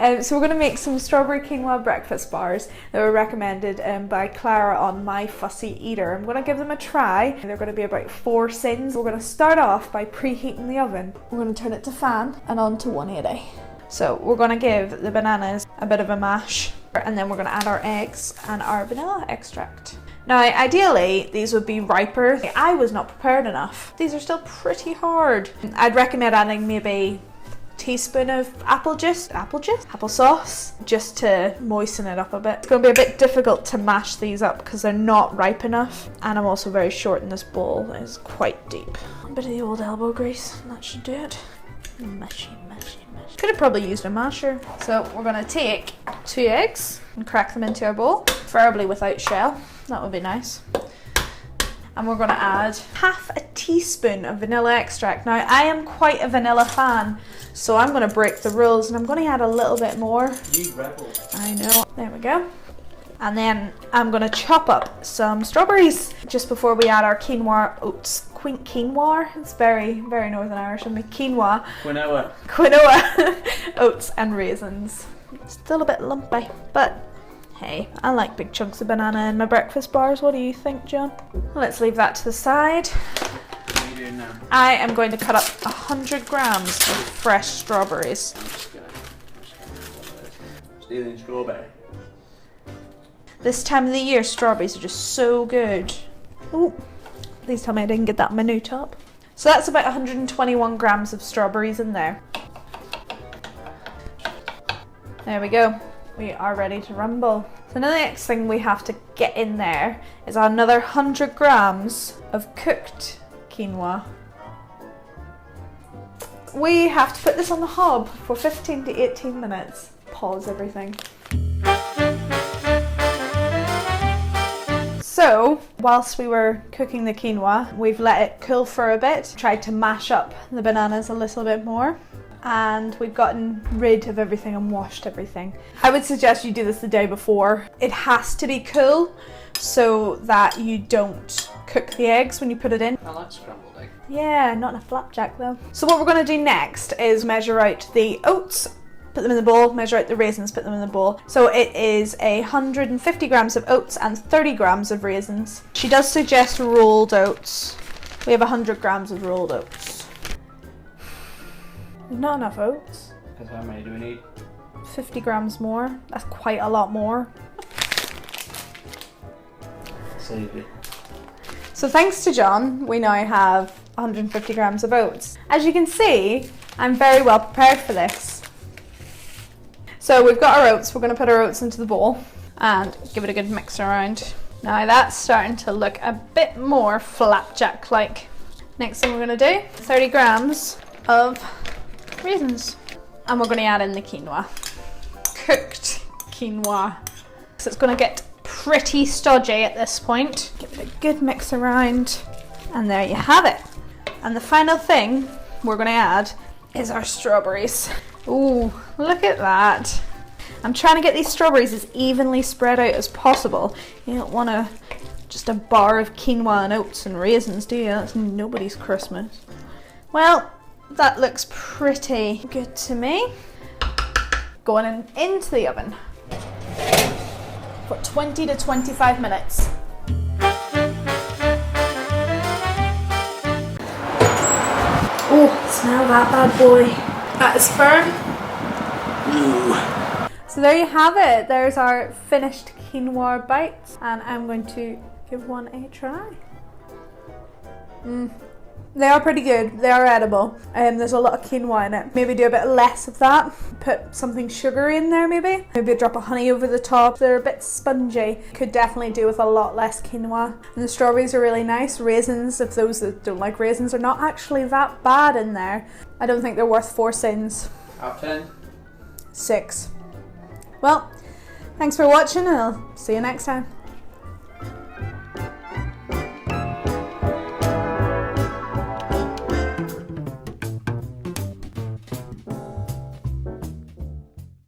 So we're going to make some strawberry quinoa breakfast bars that were recommended by Clara on My Fussy Eater. I'm going to give them a try. They're going to be about 4 sins. We're going to start off by preheating the oven. We're going to turn it to fan and on to 180. So we're going to give the bananas a bit of a mash, and then we're going to add our eggs and our vanilla extract. Now, ideally, these would be riper. I was not prepared enough. These are still pretty hard. I'd recommend adding maybe a teaspoon of applesauce, just to moisten it up a bit. It's going to be a bit difficult to mash these up because they're not ripe enough. And I'm also very short and this bowl is quite deep. A bit of the old elbow grease, and that should do it. Mushy, mushy, mushy. Could have probably used a masher. So we're going to take 2 eggs and crack them into our bowl, preferably without shell. That would be nice. And we're going to add half a teaspoon of vanilla extract. Now, I am quite a vanilla fan, so I'm going to break the rules and I'm going to add a little bit more. You rebel. I know. There we go. And then I'm going to chop up some strawberries just before we add our quinoa oats. Quinoa? It's very, very Northern Irish. I mean, quinoa. Quinoa. Oats and raisins. Still a bit lumpy, but hey, I like big chunks of banana in my breakfast bars. What do you think, John? Let's leave that to the side. What are you doing now? I am going to cut up 100 grams of fresh strawberries. Stealing strawberry. This time of the year, strawberries are just so good. Oh, please tell me I didn't get that menu top. So that's about 121 grams of strawberries in there. There we go. We are ready to rumble. So now the next thing we have to get in there is another 100 grams of cooked quinoa. We have to put this on the hob for 15 to 18 minutes. Pause everything. So, whilst we were cooking the quinoa, we've let it cool for a bit, tried to mash up the bananas a little bit more, and we've gotten rid of everything and washed everything. I would suggest you do this the day before. It has to be cool so that you don't cook the eggs when you put it in. I like scrambled egg. Yeah, not in a flapjack though. So what we're going to do next is measure out the oats, put them in the bowl, measure out the raisins, put them in the bowl. So it is 150 grams of oats and 30 grams of raisins. She does suggest rolled oats. We have 100 grams of rolled oats. Not enough oats. Because how many do we need? 50 grams more. That's quite a lot more. Save it. So thanks to John, we now have 150 grams of oats. As you can see, I'm very well prepared for this. So we've got our oats. We're going to put our oats into the bowl and give it a good mix around. Now that's starting to look a bit more flapjack-like. Next thing we're going to do, 30 grams of raisins. And we're going to add in the quinoa. Cooked quinoa. So it's going to get pretty stodgy at this point. Give it a good mix around. And there you have it. And the final thing we're going to add is our strawberries. Ooh, look at that. I'm trying to get these strawberries as evenly spread out as possible. You don't want just a bar of quinoa and oats and raisins, do you? That's nobody's Christmas. Well, that looks pretty good to me. Going into the oven for 20 to 25 minutes. Oh, smell that bad boy. That is firm. Ooh. So there you have it. There's our finished quinoa bites, and I'm going to give one a try. They are pretty good. They are edible. There's a lot of quinoa in it. Maybe do a bit less of that. Put something sugary in there maybe. Maybe a drop of honey over the top. They're a bit spongy. Could definitely do with a lot less quinoa. And the strawberries are really nice. Raisins, if those that don't like raisins, are not actually that bad in there. I don't think they're worth 4 sins. Out of 10? 6. Well, thanks for watching and I'll see you next time.